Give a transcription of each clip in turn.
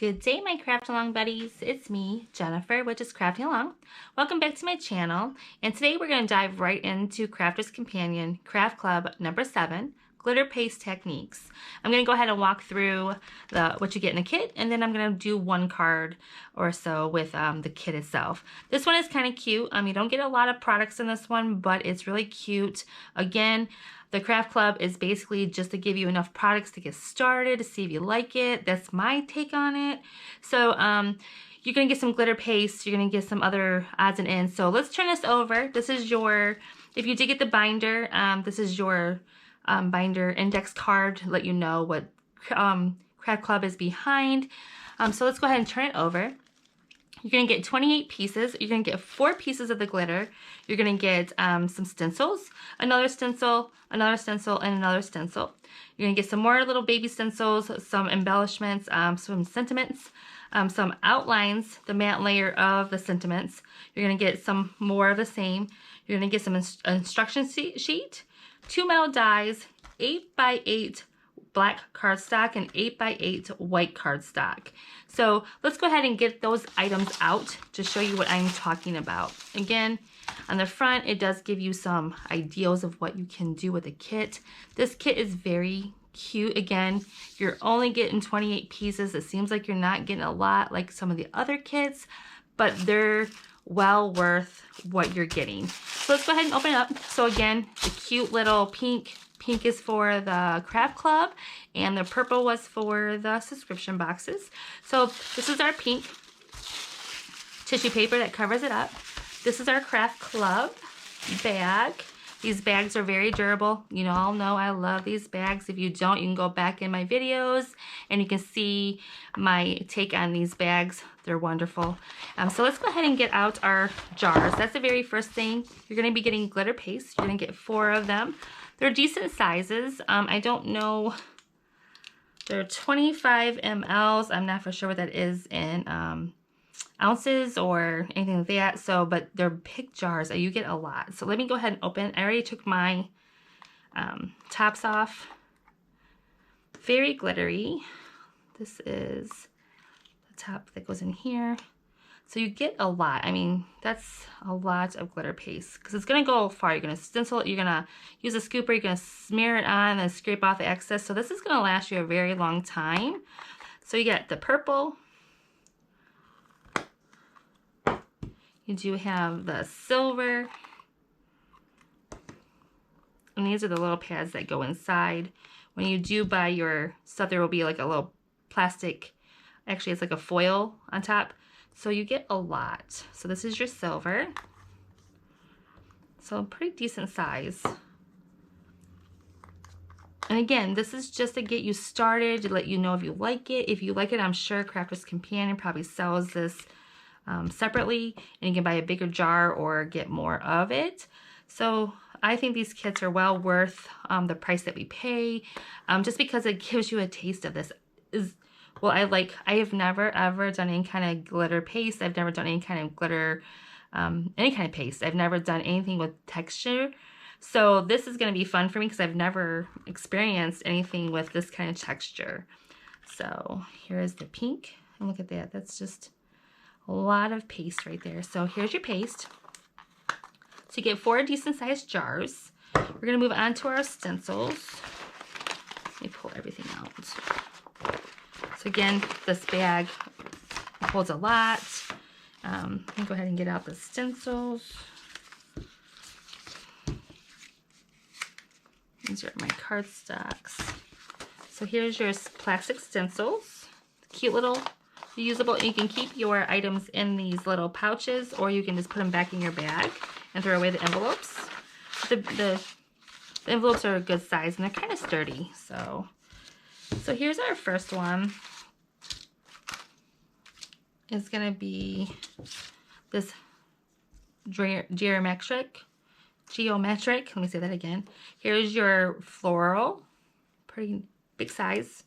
Good day, my craft along buddies. It's me, Jennifer, which is Crafting Along. Welcome back to my channel, and today we're going to dive right into Crafter's Companion Craft Club number 7, Glitter Paste Techniques. I'm going to go ahead and walk through what you get in the kit, and then I'm going to do one card or so with the kit itself. This one is kind of cute. You don't get a lot of products in this one, but it's really cute. Again, the Craft Club is basically just to give you enough products to get started, to see if you like it. That's my take on it. So you're going to get some glitter paste. You're going to get some other odds and ends. So let's turn this over. This is your, if you did get the binder, this is your binder index card to let you know what Craft Club is behind. So let's go ahead and turn it over. You're going to get 28 pieces. You're going to get 4 pieces of the glitter. You're going to get some stencils, another stencil, and another stencil. You're going to get some more little baby stencils, some embellishments, some sentiments, some outlines, the matte layer of the sentiments. You're going to get some more of the same. You're going to get some instruction sheet, 2 metal dies, 8x8 black cardstock, and 8x8 white cardstock. So let's go ahead and get those items out to show you what I'm talking about. Again, on the front, it does give you some ideals of what you can do with a kit. This kit is very cute. Again, you're only getting 28 pieces. It seems like you're not getting a lot like some of the other kits, but they're well worth what you're getting. So let's go ahead and open it up. So again, the cute little pink is for the Craft Club, and the purple was for the subscription boxes. So this is our pink tissue paper that covers it up. This is our Craft Club bag. These bags are very durable. You all know I love these bags. If you don't, you can go back in my videos and you can see my take on these bags. They're wonderful. So let's go ahead and get out our jars. That's the very first thing. You're going to be getting glitter paste. You're going to get 4 of them. They're decent sizes. I don't know. They're 25 mLs. I'm not for sure what that is in ounces or anything like that. So, but they're big jars. You get a lot. So let me go ahead and open. I already took my tops off. Very glittery. This is the top that goes in here. So you get a lot. That's a lot of glitter paste because it's going to go far. You're going to stencil it. You're going to use a scooper. You're going to smear it on and scrape off the excess. So this is going to last you a very long time. So you get the purple. You do have the silver. And these are the little pads that go inside. When you do buy your stuff, there will be like a little plastic, actually it's like a foil on top. So you get a lot. So this is your silver. So pretty decent size. And again, this is just to get you started, to let you know if you like it. If you like it, I'm sure Crafter's Companion probably sells this separately, and you can buy a bigger jar or get more of it. So I think these kits are well worth the price that we pay, just because it gives you a taste of this. Well, I have never ever done any kind of glitter paste. I've never done any kind of glitter, any kind of paste. I've never done anything with texture. So this is going to be fun for me because I've never experienced anything with this kind of texture. So here is the pink. And look at that. That's just a lot of paste right there. So here's your paste. So you get 4 decent sized jars. We're going to move on to our stencils. Let me pull everything out. So again, this bag holds a lot. Let me go ahead and get out the stencils. These are my cardstocks. So here's your plastic stencils. Cute little reusable. You can keep your items in these little pouches, or you can just put them back in your bag and throw away the envelopes. The envelopes are a good size and they're kind of sturdy. So here's our first one. It's going to be this geometric. Let me say that again. Here's your floral, pretty big size.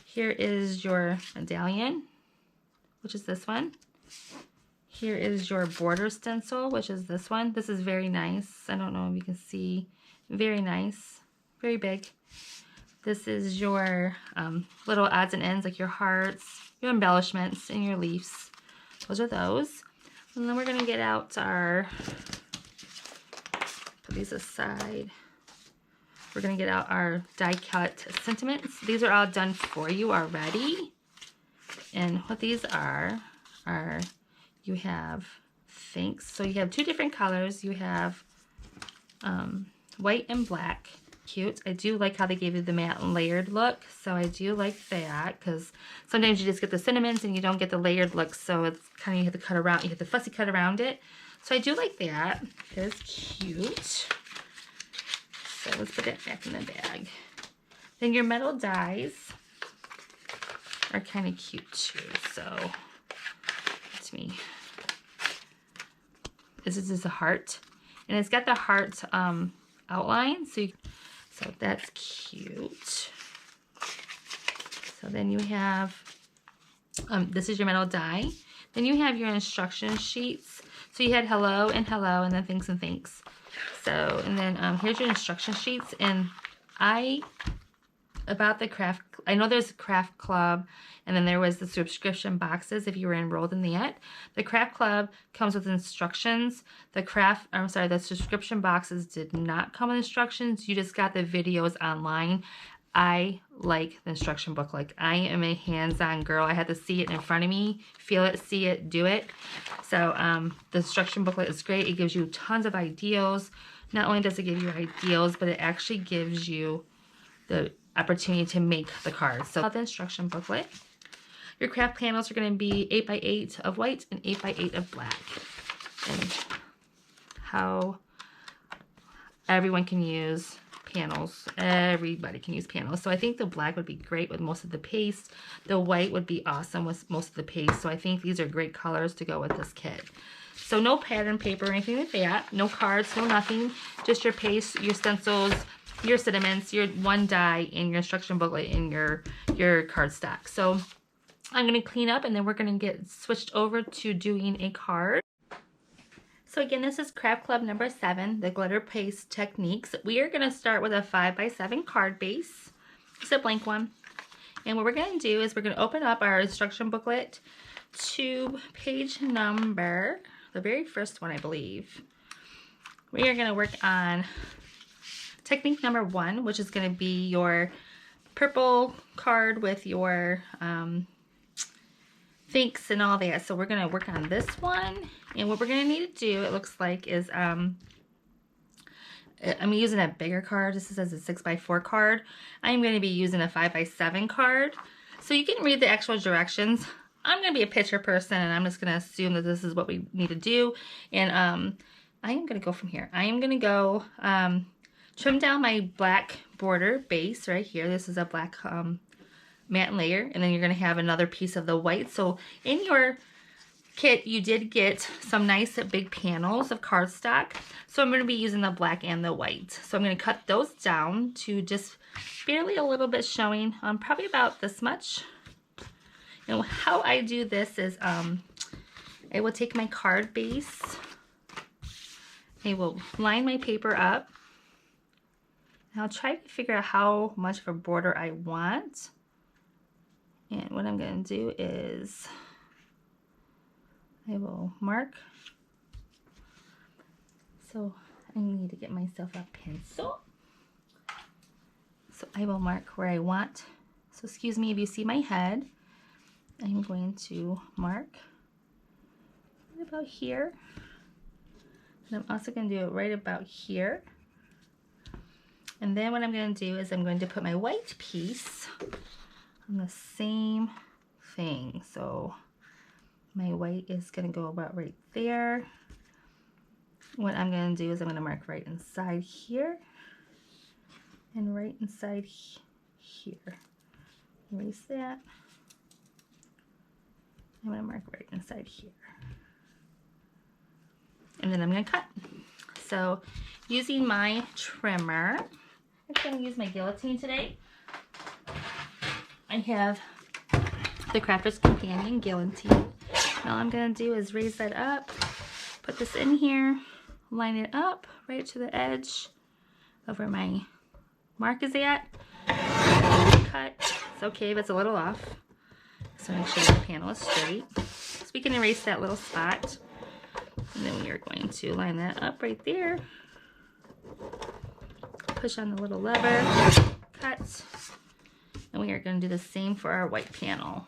Here is your medallion, which is this one. Here is your border stencil, which is this one. This is very nice. I don't know if you can see. Very nice. Very big. This is your little odds and ends, like your hearts, your embellishments, and your leaves. Those are those. And then we're going to get out our, put these aside. We're going to get out our die cut sentiments. These are all done for you already. And what these are you have thanks. So you have two different colors. You have white and black. Cute. I do like how they gave you the matte layered look. So I do like that because sometimes you just get the sentiments and you don't get the layered look. So it's kind of, you have to cut around, you have to fussy cut around it. So I do like that. It's cute. So let's put that back in the bag. Then your metal dies are kind of cute too. So to me, this is a heart, and it's got the heart outline. So that's cute. So then you have this is your metal die. Then you have your instruction sheets. So you had hello, and then thanks and thanks. So, and then here's your instruction sheets. And about the craft, I know there's a craft club, and then there was the subscription boxes if you were enrolled in that. The craft club comes with instructions. The subscription boxes did not come with instructions. You just got the videos online. I like the instruction book. Like, I am a hands-on girl. I had to see it in front of me, feel it, see it, do it. So the instruction booklet is great. It gives you tons of ideals. Not only does it give you ideals, but it actually gives you the opportunity to make the cards. So the instruction booklet. Your craft panels are going to be 8x8 of white and 8x8 of black. And how everyone can use panels. Everybody can use panels. So I think the black would be great with most of the paste. The white would be awesome with most of the paste. So I think these are great colors to go with this kit. So no pattern paper or anything like that. No cards, no nothing. Just your paste, your stencils, your sentiments, your one die, and your instruction booklet, and your cardstock. So I'm going to clean up, and then we're going to get switched over to doing a card. So again, this is Craft Club number 7, the glitter paste techniques. We are going to start with a 5x7 card base. It's a blank one. And what we're going to do is we're going to open up our instruction booklet to page number, the very first one, I believe. We are going to work on technique number 1, which is going to be your purple card with your thanks and all that. So we're going to work on this one. And what we're going to need to do, it looks like, is I'm using a bigger card. This is a 6x4 card. I'm going to be using a 5x7 card. So you can read the actual directions. I'm going to be a picture person, and I'm just going to assume that this is what we need to do. And I am going to go from here. I am going to go trim down my black border base right here. This is a black matte layer, and then you're going to have another piece of the white. So in your kit, you did get some nice big panels of cardstock. So I'm going to be using the black and the white. So I'm going to cut those down to just barely a little bit showing, probably about this much. And how I do this is I will take my card base. I will line my paper up. And I'll try to figure out how much of a border I want. And what I'm going to do is I will mark. So I need to get myself a pencil. So I will mark where I want. So excuse me if you see my head. I'm going to mark right about here. And I'm also going to do it right about here. And then what I'm going to do is I'm going to put my white piece on the same thing. So my white is going to go about right there. What I'm going to do is I'm going to mark right inside here and right inside here. Erase that. I'm going to mark right inside here. And then I'm going to cut. So using my trimmer, I'm going to use my guillotine today. I have the Crafter's Companion guillotine. All I'm going to do is raise that up, put this in here, line it up right to the edge of where my mark is at. cut. It's okay if it's a little off. So make sure the panel is straight. So we can erase that little spot. And then we are going to line that up right there. Push on the little lever, cut. And we are going to do the same for our white panel.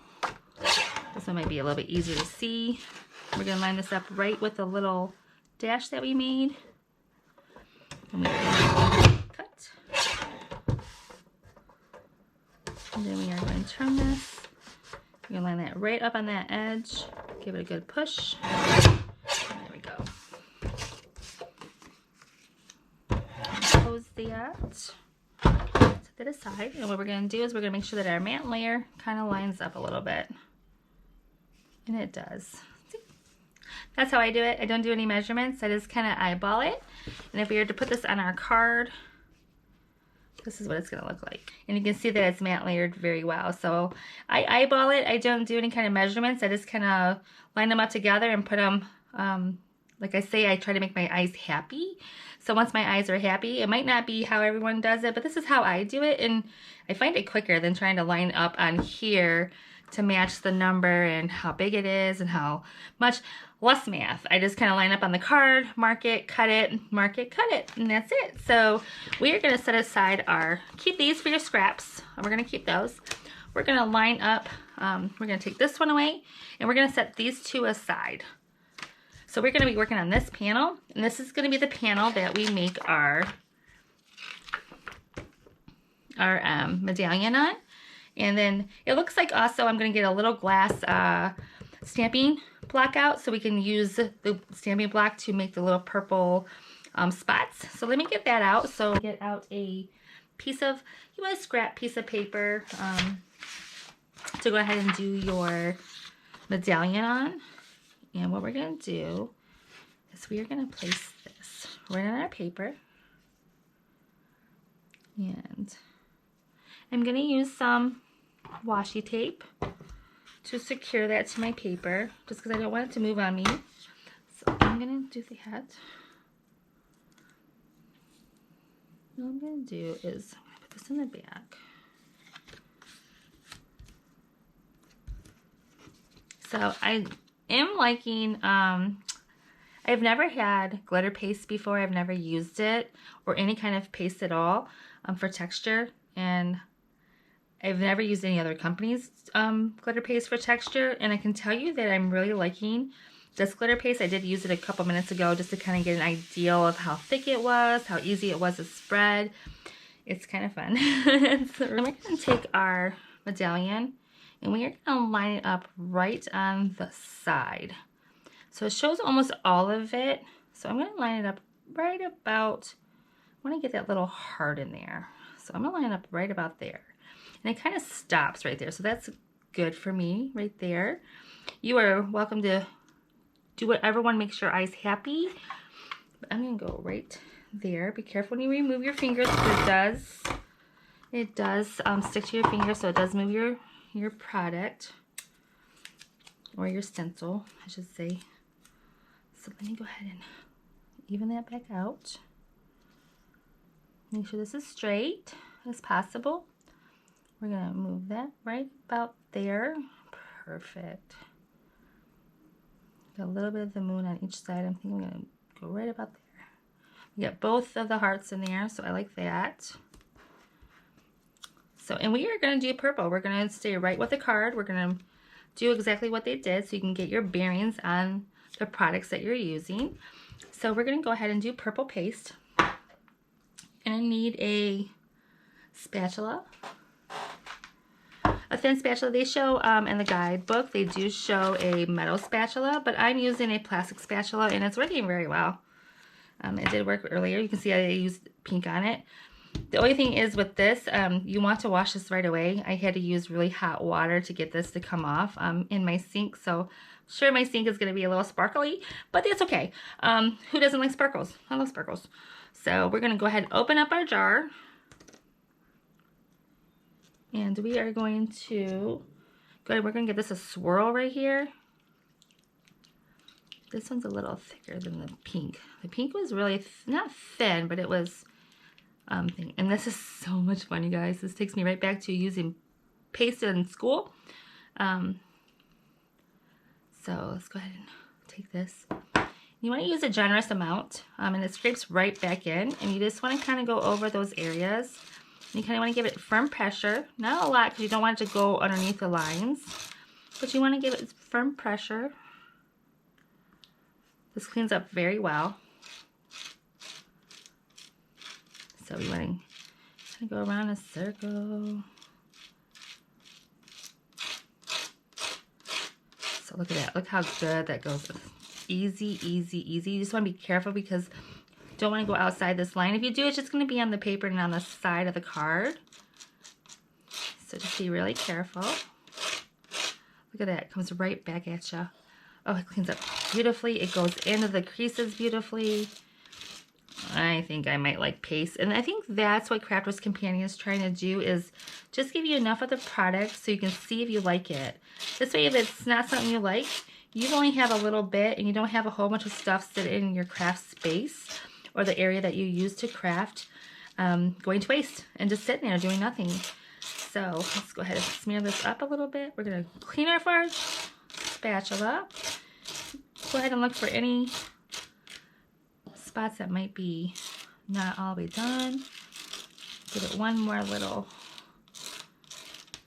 This one might be a little bit easier to see. We're going to line this up right with the little dash that we made. And we are going to cut. And then we are going to turn this. We're going to line that right up on that edge. Give it a good push. And there we go. Close that. Set that aside. And what we're going to do is we're going to make sure that our matte layer kind of lines up a little bit. And it does. See? That's how I do it. I don't do any measurements. I just kind of eyeball it. And if we were to put this on our card, this is what it's going to look like. And you can see that it's matte layered very well. So I eyeball it. I don't do any kind of measurements. I just kind of line them up together and put them, like I say, I try to make my eyes happy. So once my eyes are happy, it might not be how everyone does it, but this is how I do it. And I find it quicker than trying to line up on here to match the number and how big it is and how much. Less math. I just kind of line up on the card, mark it, cut it, mark it, cut it, and that's it. So we are going to set aside our, keep these for your scraps. We're going to keep those. We're going to line up, we're going to take this one away, and we're going to set these two aside. So we're going to be working on this panel, and this is going to be the panel that we make our medallion on. And then it looks like also I'm going to get a little glass stamping block out so we can use the stamping block to make the little purple spots. So let me get that out. So get out a piece of, you want a scrap piece of paper to go ahead and do your medallion on. And what we're going to do is we are going to place this right on our paper. And I'm going to use some washi tape to secure that to my paper, just because I don't want it to move on me. So I'm going to do that. What I'm going to do is I'm going to put this in the back. So I am liking, I've never had glitter paste before. I've never used it or any kind of paste at all for texture. And I've never used any other company's glitter paste for texture, and I can tell you that I'm really liking this glitter paste. I did use it a couple minutes ago just to kind of get an idea of how thick it was, how easy it was to spread. It's kind of fun. So we're going to take our medallion, and we are going to line it up right on the side. So it shows almost all of it. So I'm going to line it up right about, I want to get that little heart in there. So I'm going to line it up right about there. And it kind of stops right there. So that's good for me right there. You are welcome to do whatever one makes your eyes happy. But I'm going to go right there. Be careful when you remove your fingers, because it does stick to your finger. So it does move your product, or your stencil, I should say. So let me go ahead and even that back out. Make sure this is straight as possible. We're going to move that right about there. Perfect. Got a little bit of the moon on each side. I'm thinking I'm going to go right about there. We got both of the hearts in there, so I like that. So, and we are going to do purple. We're going to stay right with the card. We're going to do exactly what they did so you can get your bearings on the products that you're using. So we're going to go ahead and do purple paste. And I need a spatula. A thin spatula. They show in the guidebook, they do show a metal spatula, but I'm using a plastic spatula and it's working very well. It did work earlier. You can see I used pink on it. The only thing is with this, you want to wash this right away. I had to use really hot water to get this to come off in my sink, so sure my sink is going to be a little sparkly, but that's okay. Who doesn't like sparkles? I love sparkles. So we're going to go ahead and open up our jar. And we are going to we're going to give this a swirl right here. This one's a little thicker than the pink. The pink was really not thin, but it was thing. And this is so much fun, you guys. This takes me right back to using paste in school. So let's go ahead and take this. You want to use a generous amount, and it scrapes right back in, and you just want to kind of go over those areas. You kind of want to give it firm pressure, not a lot because you don't want it to go underneath the lines, but you want to give it firm pressure. This cleans up very well. So we want to kind of go around a circle. So look at that. Look how good that goes. Easy, easy, easy. You just want to be careful because you don't want to go outside this line. If you do, it's just going to be on the paper and on the side of the card. So just be really careful. Look at that. It comes right back at you. Oh, it cleans up beautifully. It goes into the creases beautifully. I think I might like paste. And I think that's what Crafters Companion is trying to do, is just give you enough of the product so you can see if you like it. This way, if it's not something you like, you only have a little bit and you don't have a whole bunch of stuff sitting in your craft space or the area that you use to craft going to waste and just sitting there doing nothing. So let's go ahead and smear this up a little bit. We're going to clean our spatula. Go ahead and look for any spots that might be not all the way done. Give it one more little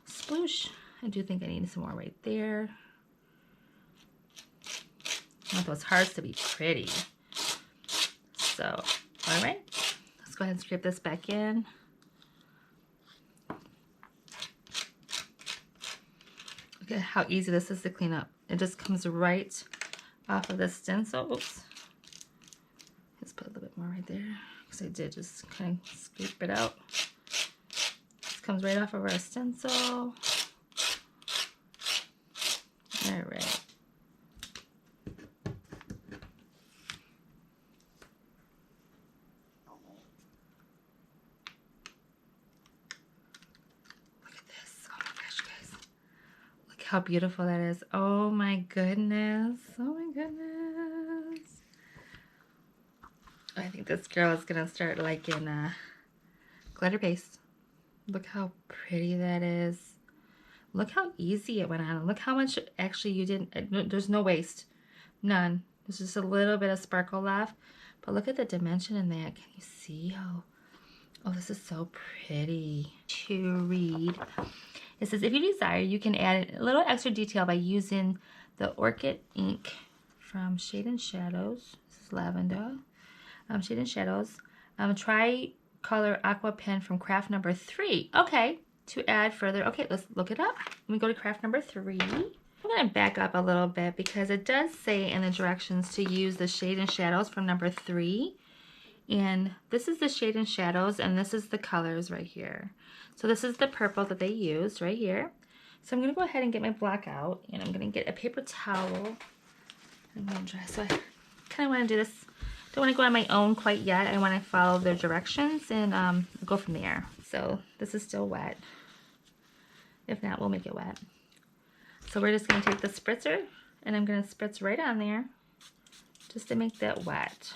sploosh. I do think I need some more right there. I want those hearts to be pretty. So, all right, let's go ahead and scrape this back in. Look at how easy this is to clean up. It just comes right off of the stencil. Oops. Let's put a little bit more right there because I did just kind of scrape it out. This comes right off of our stencil. All right. How beautiful that is. Oh my goodness. Oh my goodness. I think this girl is going to start liking glitter paste. Look how pretty that is. Look how easy it went on. Look how much actually you didn't, there's no waste. None. There's just a little bit of sparkle left. But look at the dimension in that. Can you see how, oh, this is so pretty to read. It says, if you desire, you can add a little extra detail by using the Orchid ink from Shade and Shadows. This is lavender. Shade and Shadows. Tri-color aqua pen from craft number 3. Okay, to add further. Okay, let's look it up. Let me go to craft number 3. I'm going to back up a little bit because it does say in the directions to use the Shade and Shadows from number 3. And this is the Shade and Shadows, and this is the colors right here. So this is the purple that they used right here. So I'm going to go ahead and get my block out, and I'm going to get a paper towel. I'm going to dry. So I kind of want to do this. Don't want to go on my own quite yet. I want to follow their directions and go from there. So this is still wet. If not, we'll make it wet. So we're just going to take the spritzer, and I'm going to spritz right on there just to make that wet.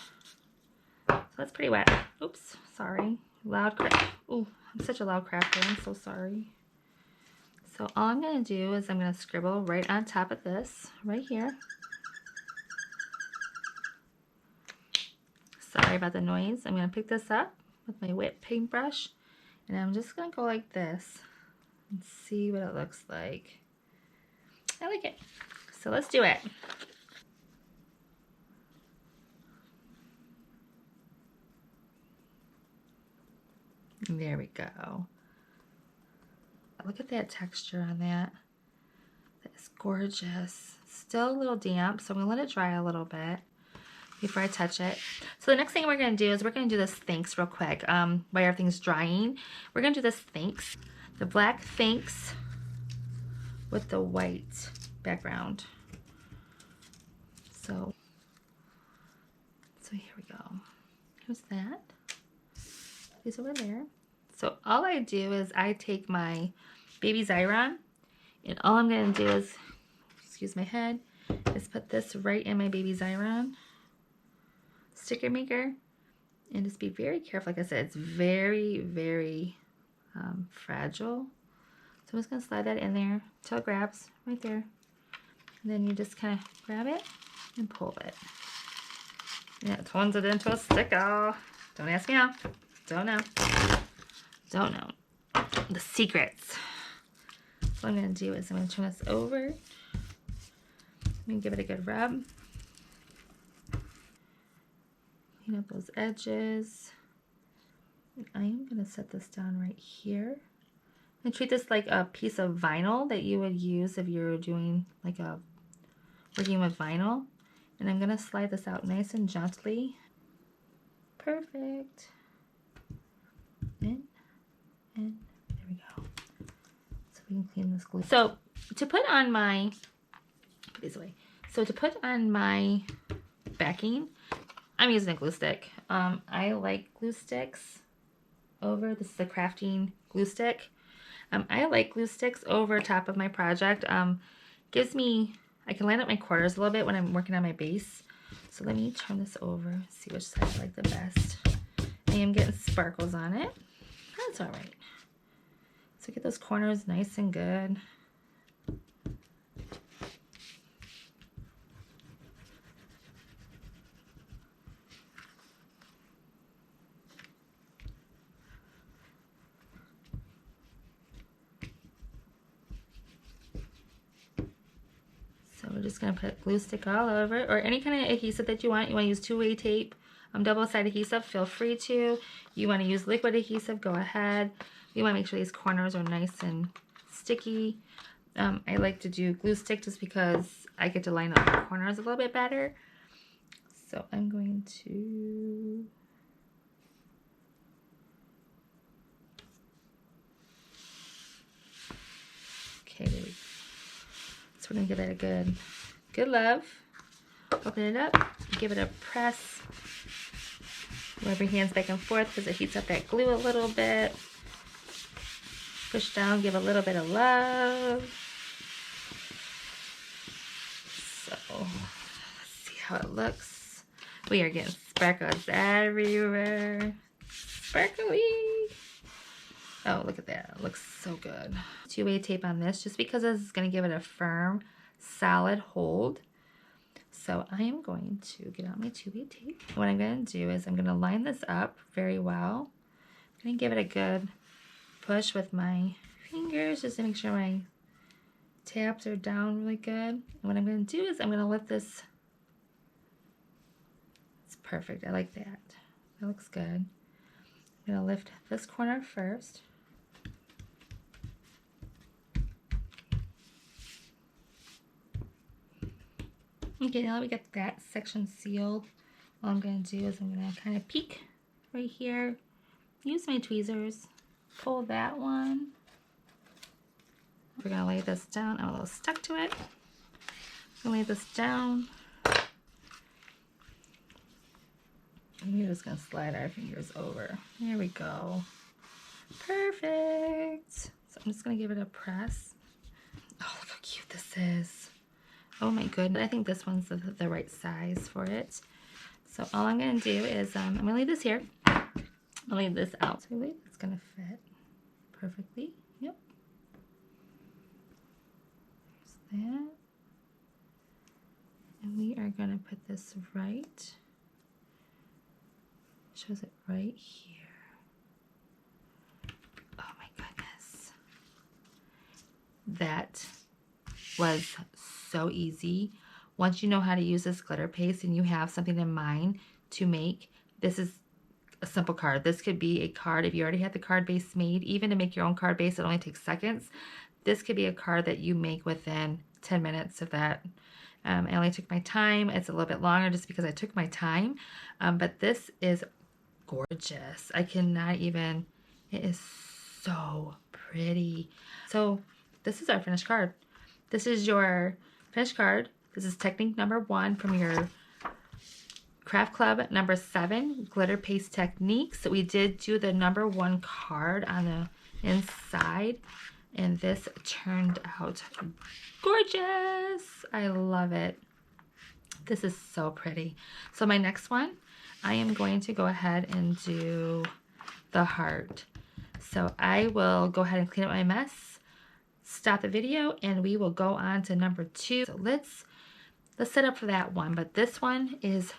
So that's pretty wet. Oops, sorry. Loud craft. Ooh, I'm such a loud crafter. I'm so sorry. So all I'm going to do is I'm going to scribble right on top of this, right here. Sorry about the noise. I'm going to pick this up with my wet paintbrush, and I'm just going to go like this and see what it looks like. I like it. So let's do it. There we go. Look at that texture on that. That's gorgeous. Still a little damp, so I'm going to let it dry a little bit before I touch it. So the next thing we're going to do is we're going to do this thanks real quick. While everything's drying, we're going to do this thanks. The black thanks with the white background. So here we go. Here's that. These over there. So all I do is I take my baby Xyron, and all I'm going to do is, excuse my head, is put this right in my baby Xyron sticker maker, And just be very careful. Like I said, it's very, very fragile. So I'm just going to slide that in there until it grabs right there. And then you just kind of grab it and pull it. And it turns it into a sticker. Don't ask me how. Don't know. Don't know. The secrets. So what I'm going to do is I'm going to turn this over. I'm going to give it a good rub. Clean up those edges. And I am going to set this down right here. And treat this like a piece of vinyl that you would use if you're doing like a working with vinyl. And I'm going to slide this out nice and gently. Perfect. In, and there we go. So we can clean this glue. So to put on my, put these away. So to put on my backing, I'm using a glue stick. I like glue sticks over, this is a crafting glue stick. I like glue sticks over top of my project. Gives me, I can line up my corners a little bit when I'm working on my base. So let me turn this over, see which side I like the best. I am getting sparkles on it. That's all right. So get those corners nice and good. So we're just going to put glue stick all over, or any kind of adhesive that you want. You want to use two-way tape, double-sided adhesive, feel free to. You want to use liquid adhesive, go ahead. You want to make sure these corners are nice and sticky. I like to do glue stick just because I get to line up the corners a little bit better. So I'm going to... Okay, there we go. So we're going to give it a good love. Open it up, give it a press. Rub your hands back and forth because it heats up that glue a little bit. Push down, give a little bit of love. So, let's see how it looks. We are getting sparkles everywhere. Sparkly. Oh, look at that. It looks so good. Two-way tape on this just because this is going to give it a firm, solid hold. So I am going to get out my two-way tape. What I'm going to do is I'm going to line this up very well. I'm going to give it a good push with my fingers just to make sure my tabs are down really good. And what I'm going to do is I'm going to lift this. It's perfect. I like that. That looks good. I'm going to lift this corner first. Okay, now that we got that section sealed, what I'm going to do is I'm going to kind of peek right here, use my tweezers, pull that one. We're going to lay this down. I'm a little stuck to it. I'm going to lay this down. And we're just going to slide our fingers over. There we go. Perfect. So I'm just going to give it a press. Oh, look how cute this is. Oh my goodness, I think this one's the right size for it. So all I'm going to do is, I'm going to leave this here. I'll leave this out. So I believe it's going to fit perfectly. Yep. There's that. And we are going to put this right. Shows it right here. Oh my goodness. That was so easy. Once you know how to use this glitter paste and you have something in mind to make, this is a simple card. This could be a card if you already had the card base made. Even to make your own card base, it only takes seconds. This could be a card that you make within 10 minutes of that. I only took my time. It's a little bit longer just because I took my time. But this is gorgeous. I cannot even, it is so pretty. So this is our finished card. This is your finished card. This is technique number 1 from your Craft Club number 7, Glitter Paste Techniques. So we did do the number 1 card on the inside, and this turned out gorgeous. I love it. This is so pretty. So my next one, I am going to go ahead and do the heart. So I will go ahead and clean up my mess, stop the video, and we will go on to number 2. So let's set up for that one. But this one is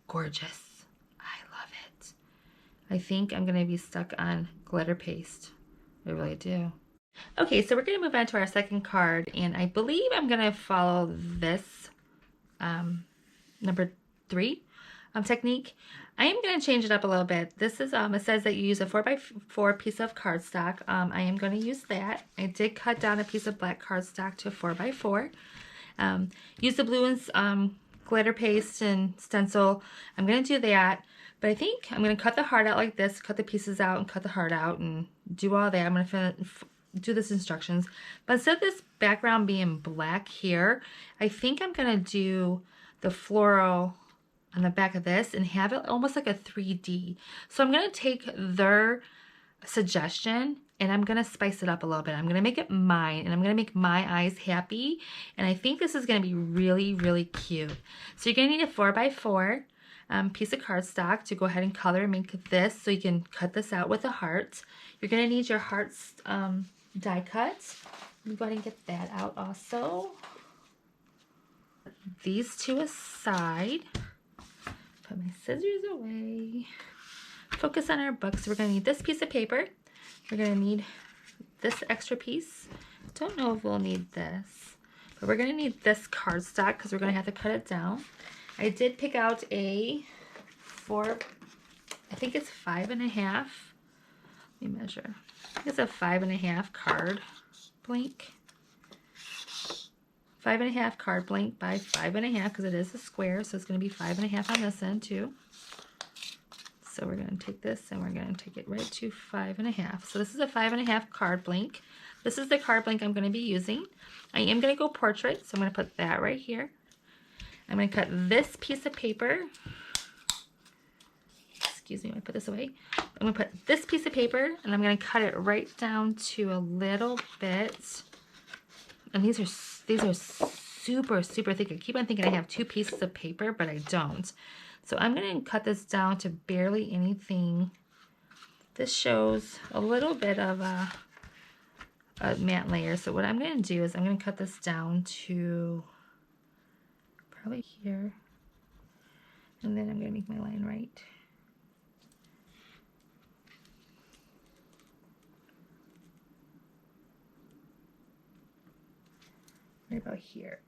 gorgeous. I love it. I think I'm going to be stuck on glitter paste. I really do. Okay, so we're going to move on to our second card, and I believe I'm going to follow this number 3 technique. I am going to change it up a little bit. This is, it says that you use a 4x4 piece of cardstock. I am going to use that. I did cut down a piece of black cardstock to 4x4. Use the blue and glitter paste and stencil. I'm going to do that, but I think I'm going to cut the heart out like this, cut the pieces out and cut the heart out and do all that. I'm going to do this instructions, but instead of this background being black here, I think I'm going to do the floral on the back of this and have it almost like a 3D. So I'm going to take their suggestion and I'm going to spice it up a little bit. I'm going to make it mine, and I'm going to make my eyes happy, and I think this is going to be really, really cute. So you're going to need a 4x4 piece of cardstock to go ahead and color and make this, so you can cut this out with a heart. You're going to need your hearts die cut. Let me go ahead and get that out also. These two aside. Put my scissors away. Focus on our book. So we're going to need this piece of paper. We're going to need this extra piece. Don't know if we'll need this, but we're going to need this cardstock because we're going to have to cut it down. I did pick out a I think it's 5.5. Let me measure. It's a 5.5 card blank. 5.5 card blank by 5.5 because it is a square, so it's going to be 5.5 on this end too. So we're going to take this and we're going to take it right to 5.5. So this is a 5.5 card blank. This is the card blank I'm going to be using. I am going to go portrait, so I'm going to put that right here. I'm going to cut this piece of paper. Excuse me, I'm going to put this away. I'm going to put this piece of paper and I'm going to cut it right down to a little bit. And these are super, super thick. I keep on thinking I have 2 pieces of paper, but I don't. So I'm going to cut this down to barely anything. This shows a little bit of a matte layer. So what I'm going to do is I'm going to cut this down to probably here. And then I'm going to make my line right. Right about here.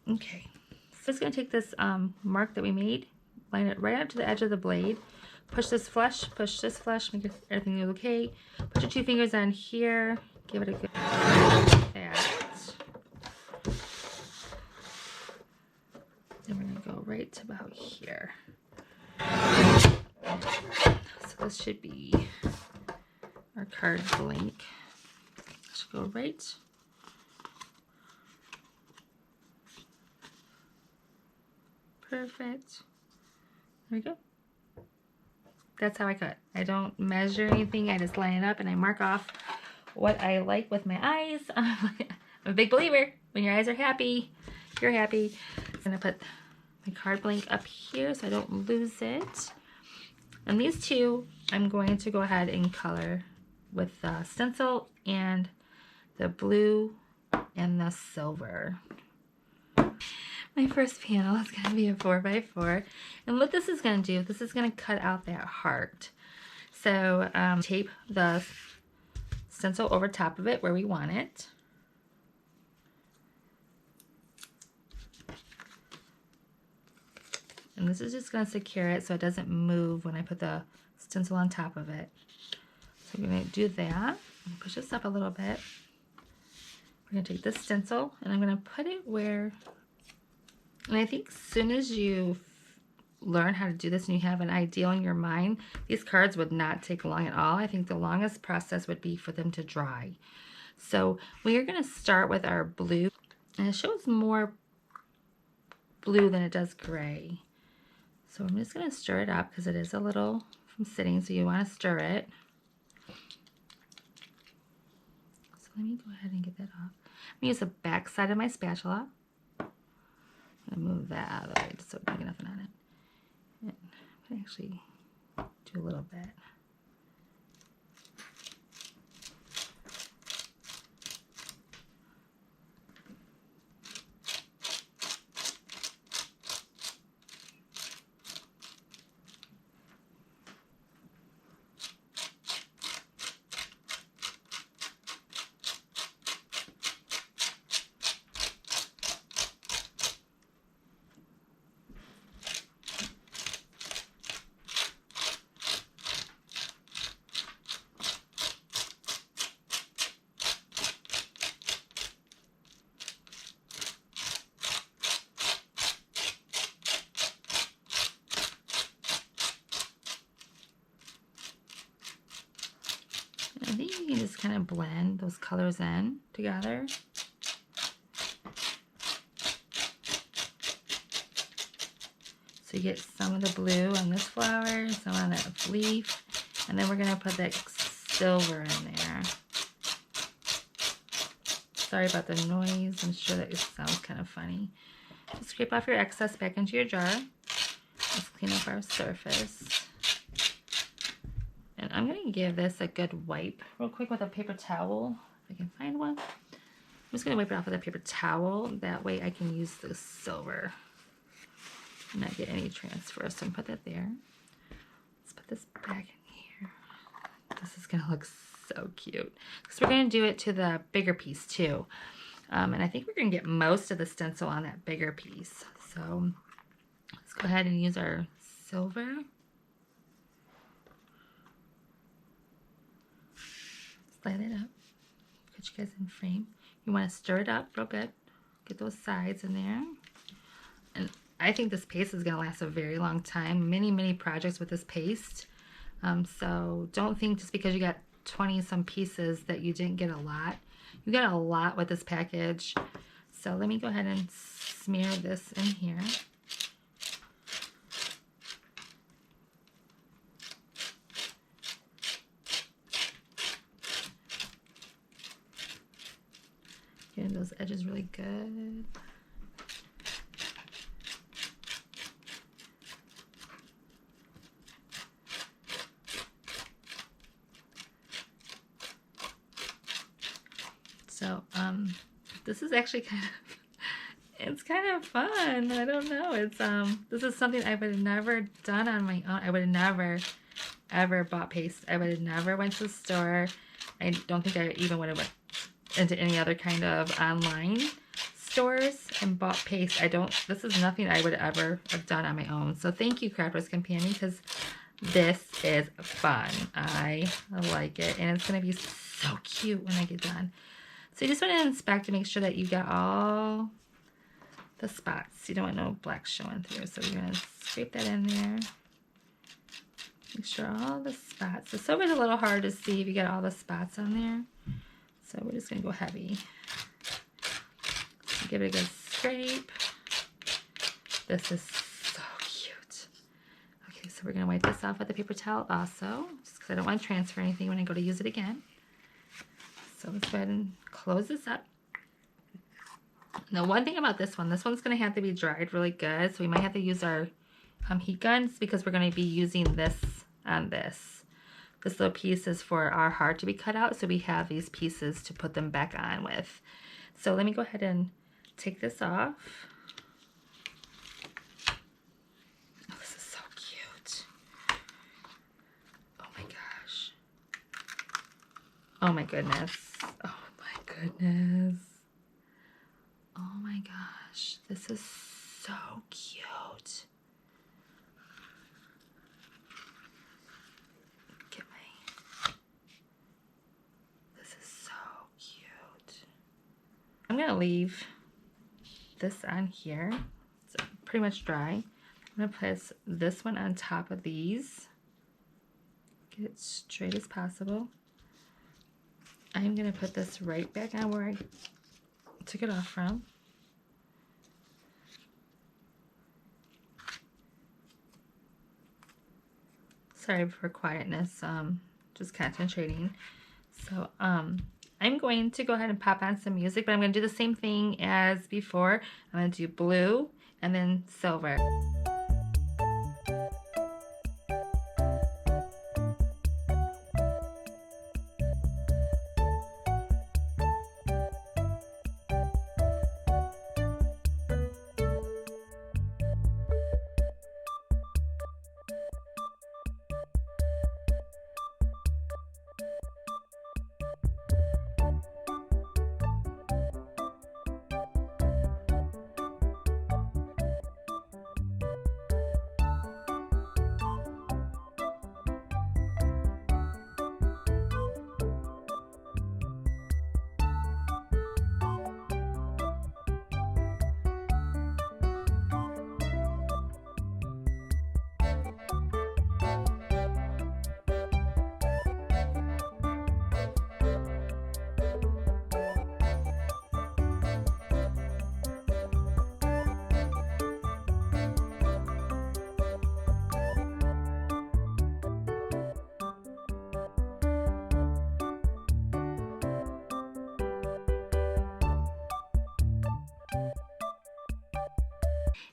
Okay. So I'm just going to take this mark that we made, line it right up to the edge of the blade, push this flush, make sure everything is okay. Put your 2 fingers on here, give it a good pat. And we're going to go right to about here. So this should be our card blank. Should go right. Perfect. There we go. That's how I cut. I don't measure anything. I just line it up and I mark off what I like with my eyes. I'm a big believer. When your eyes are happy, you're happy. I'm going to put my card blank up here so I don't lose it. And these two, I'm going to go ahead and color with the stencil and the blue and the silver. My first panel is going to be a 4x4, and what this is going to do, this is going to cut out that heart. So tape the stencil over top of it where we want it. And this is just going to secure it so it doesn't move when I put the stencil on top of it. So we're going to do that. Push this up a little bit. We're going to take this stencil and I'm going to put it where... And I think as soon as you learn how to do this and you have an ideal in your mind, these cards would not take long at all. I think the longest process would be for them to dry. So we are going to start with our blue. And it shows more blue than it does gray. So I'm just going to stir it up because it is a little from sitting, so you want to stir it. So let me go ahead and get that off. I'm going to use the back side of my spatula. I'm gonna move that out of the way just so we don't get nothing on it. And I'm gonna actually do a little bit. I think you can just kind of blend those colors in together. So you get some of the blue on this flower, some on that leaf, and then we're going to put that silver in there. Sorry about the noise. I'm sure that it sounds kind of funny. Just scrape off your excess back into your jar. Let's clean up our surface. And I'm going to give this a good wipe real quick with a paper towel, if I can find one. I'm just going to wipe it off with a paper towel. That way I can use the silver and not get any transfer. So I'm going to put that there. Let's put this back in here. This is going to look so cute. Because we're going to do it to the bigger piece too. And I think we're going to get most of the stencil on that bigger piece. So let's go ahead and use our silver. Slide it up. Put you guys in frame. You want to stir it up real good. Get those sides in there. And I think this paste is going to last a very long time. Many projects with this paste. So don't think just because you got 20 some pieces that you didn't get a lot. You got a lot with this package. So let me go ahead and smear this in here. Getting those edges really good. So, this is actually it's kind of fun. I don't know. It's, this is something I would have never done on my own. I would have never, ever bought paste. I would have never went to the store. I don't think I even would have went into any other kind of online stores and bought paste. This is nothing I would ever have done on my own. So thank you, Crafter's Companion, because this is fun. I like it, and it's going to be so cute when I get done. So you just want to inspect to make sure that you got all the spots. You don't want no black showing through. So you're going to scrape that in there. Make sure all the spots. The silver's a little hard to see if you got all the spots on there. So we're just going to go heavy. Give it a good scrape. This is so cute. Okay, so we're going to wipe this off with a paper towel also, just because I don't want to transfer anything when I go to use it again. So let's go ahead and close this up. Now, one thing about this one's going to have to be dried really good. So we might have to use our heat guns because we're going to be using this on this. This little piece is for our heart to be cut out. So we have these pieces to put them back on with. So let me go ahead and take this off. Oh, this is so cute. Oh my gosh. Oh my goodness. Oh my goodness. Oh my gosh. This is so cute. This is so cute. I'm going to leave this on here. It's pretty much dry. I'm going to place this one on top of these. Get it straight as possible. I'm going to put this right back on where I took it off from. Sorry for quietness, just concentrating. So I'm going to go ahead and pop on some music, but I'm going to do the same thing as before. I'm going to do blue and then silver.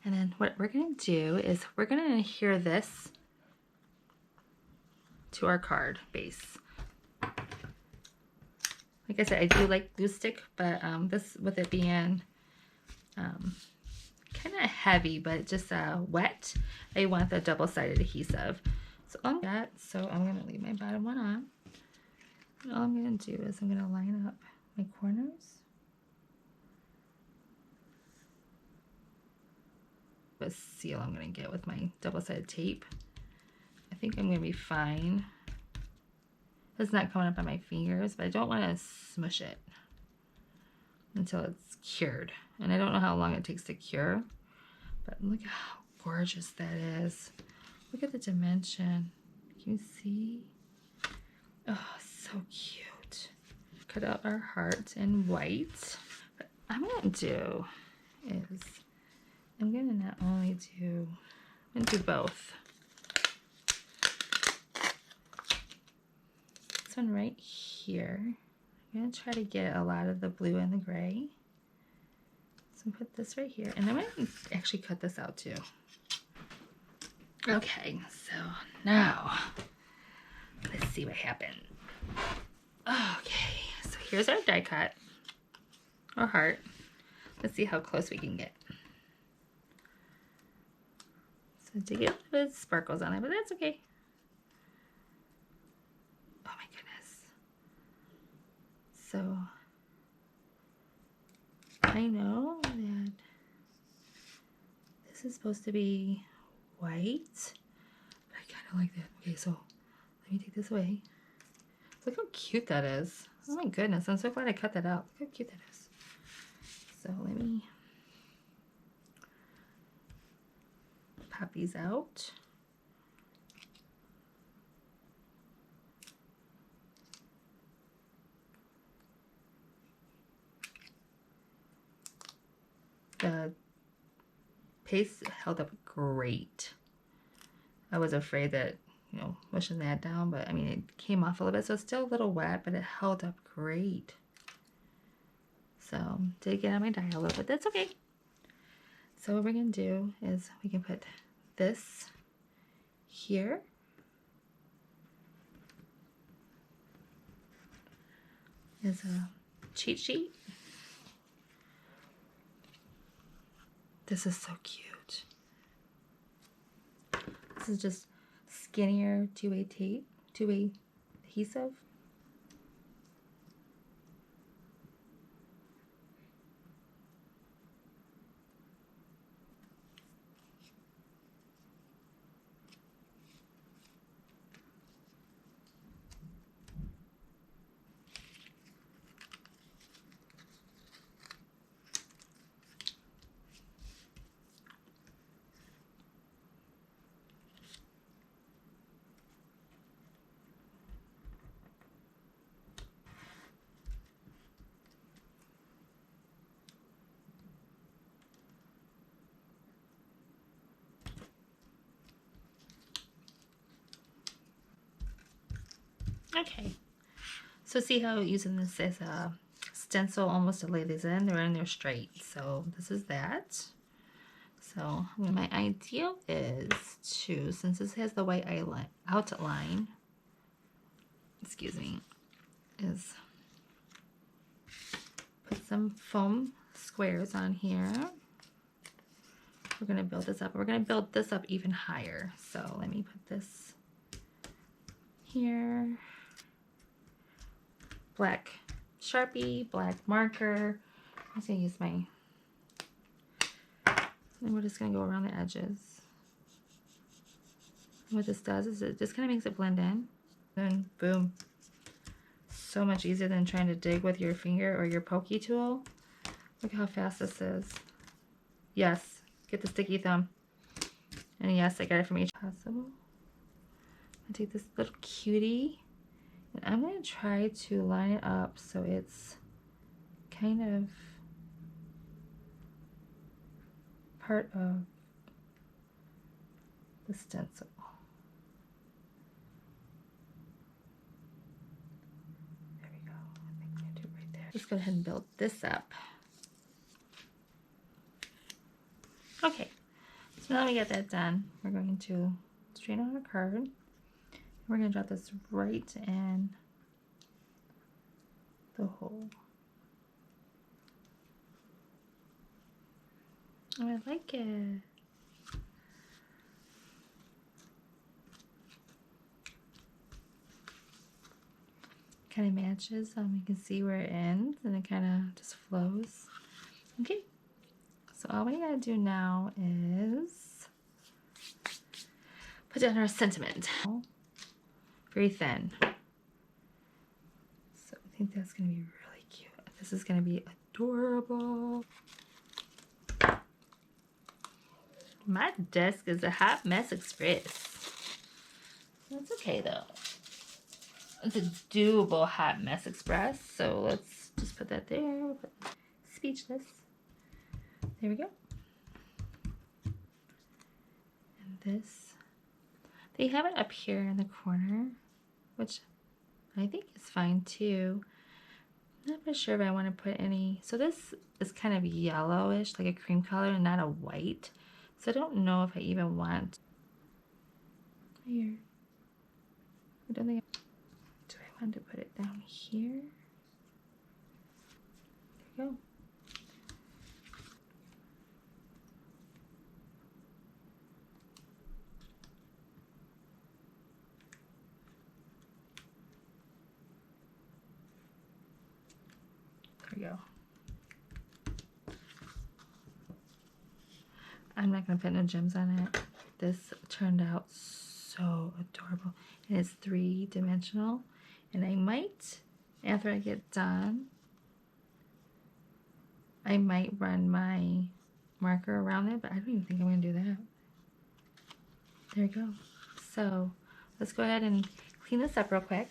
And then what we're going to do is we're going to adhere this to our card base. Like I said, I do like glue stick, but this, with it being kind of heavy, but just wet, I want the double-sided adhesive. So I'm going to leave my bottom one on. And all I'm going to do is I'm going to line up my corners. What seal I'm going to get with my double-sided tape. I think I'm going to be fine. It's not coming up on my fingers, but I don't want to smush it until it's cured. And I don't know how long it takes to cure, but look at how gorgeous that is. Look at the dimension. Can you see? Oh, so cute. Cut out our heart in white. What I'm going to do is I'm going to not only do, I'm going to do both. This one right here. I'm going to try to get a lot of the blue and the gray. So put this right here. And I'm going to actually cut this out too. Okay, so now let's see what happened. Okay, so here's our die cut, or heart. Let's see how close we can get. So to get a little bit of sparkles on it, but that's okay. Oh my goodness. So I know that this is supposed to be white, but I kind of like that. Okay, so let me take this away. Look how cute that is. Oh my goodness, I'm so glad I cut that out. Look how cute that is. So let me pop these out. The paste held up great. I was afraid that, you know, mushing that down, but I mean, it came off a little bit, so it's still a little wet, but it held up great. So, did get on my die a little bit, that's okay. So what we're gonna do is we can put this here. Is a cheat sheet. This is so cute. This is just skinnier two-way tape, two-way adhesive. Okay, so see how using this as a stencil almost to lay these in, they're in there straight. So this is that. So my idea is to, since this has the white outline, excuse me, is put some foam squares on here. We're going to build this up. We're going to build this up even higher. So let me put this here. Black Sharpie, black marker. I'm going to use my, and we're just going to go around the edges. What this does is it just kind of makes it blend in. Then boom. So much easier than trying to dig with your finger or your pokey tool. Look how fast this is. Yes, get the sticky thumb. And yes, I got it from each possible. I take this little cutie and I'm going to try to line it up so it's kind of part of the stencil. There we go. I think I'm going to do it right there. Let's go ahead and build this up. Okay, so now we got that done. We're going to straighten out our card. We're going to drop this right in the hole. Oh, I like it. Kind of matches. You can see where it ends and it kind of just flows. Okay, so all we gotta do now is put down our sentiment. Very thin. So I think that's gonna be really cute. This is gonna be adorable. My desk is a hot mess express. That's okay though. It's a doable hot mess express. So let's just put that there. Speechless. There we go. And this, they have it up here in the corner, which I think is fine too. I'm not sure if I want to put any, so this is kind of yellowish, like a cream color and not a white. So I don't know if I even want here. I don't think do I want to put it down here? There we go. There we go. I'm not going to put no gems on it. This turned out so adorable. And it's 3-dimensional. And I might, after I get done, I might run my marker around it, but I don't even think I'm going to do that. There we go. So let's go ahead and clean this up real quick.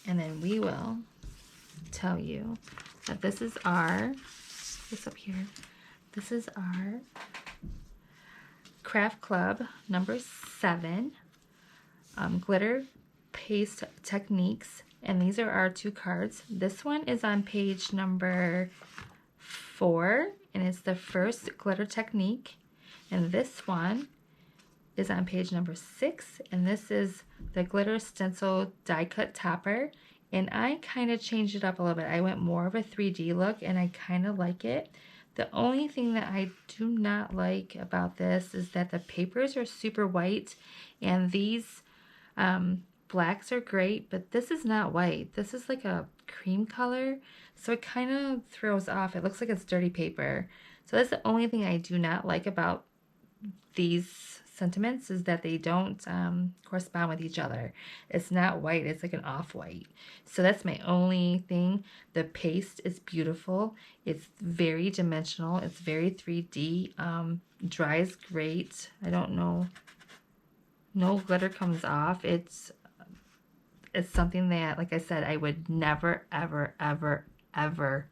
And then we will tell you that this is our, this up here, this is our Craft Club number 7 glitter paste techniques, and these are our 2 cards. This one is on page number 4 and it's the first glitter technique, and this one is on page number 6 and this is the glitter stencil die cut topper. And I kind of changed it up a little bit. I went more of a 3D look and I kind of like it. The only thing that I do not like about this is that the papers are super white and these blacks are great, but this is not white. This is like a cream color, so it kind of throws off. It looks like it's dirty paper. So that's the only thing I do not like about these sentiments, is that they don't correspond with each other. It's not white, it's like an off-white. So that's my only thing. The paste is beautiful. It's very dimensional. It's very 3D. Dries great. I don't know. No glitter comes off. It's something that, like I said, I would never, ever, ever, ever,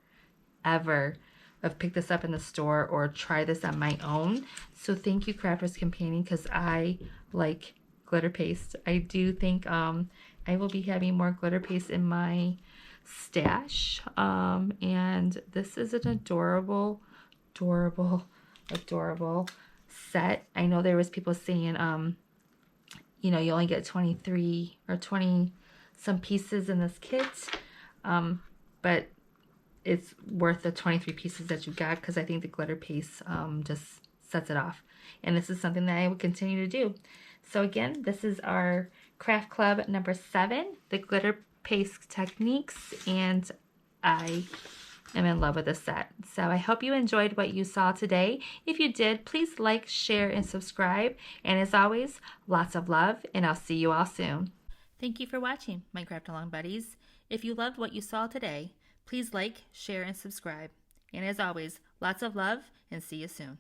ever have picked this up in the store or try this on my own. So thank you, Crafter's Companion, because I like glitter paste. I do think I will be having more glitter paste in my stash. And this is an adorable adorable set. I know there was people saying, you know, you only get 23 or 20 some pieces in this kit, but it's worth the 23 pieces that you got, because I think the glitter paste just sets it off. And this is something that I will continue to do. So again, this is our Craft Club number 7, the glitter paste techniques, and I am in love with this set. So I hope you enjoyed what you saw today. If you did, please like, share, and subscribe. And as always, lots of love, and I'll see you all soon. Thank you for watching, my Craft Along buddies. If you loved what you saw today, please like, share, and subscribe. And as always, lots of love, and see you soon.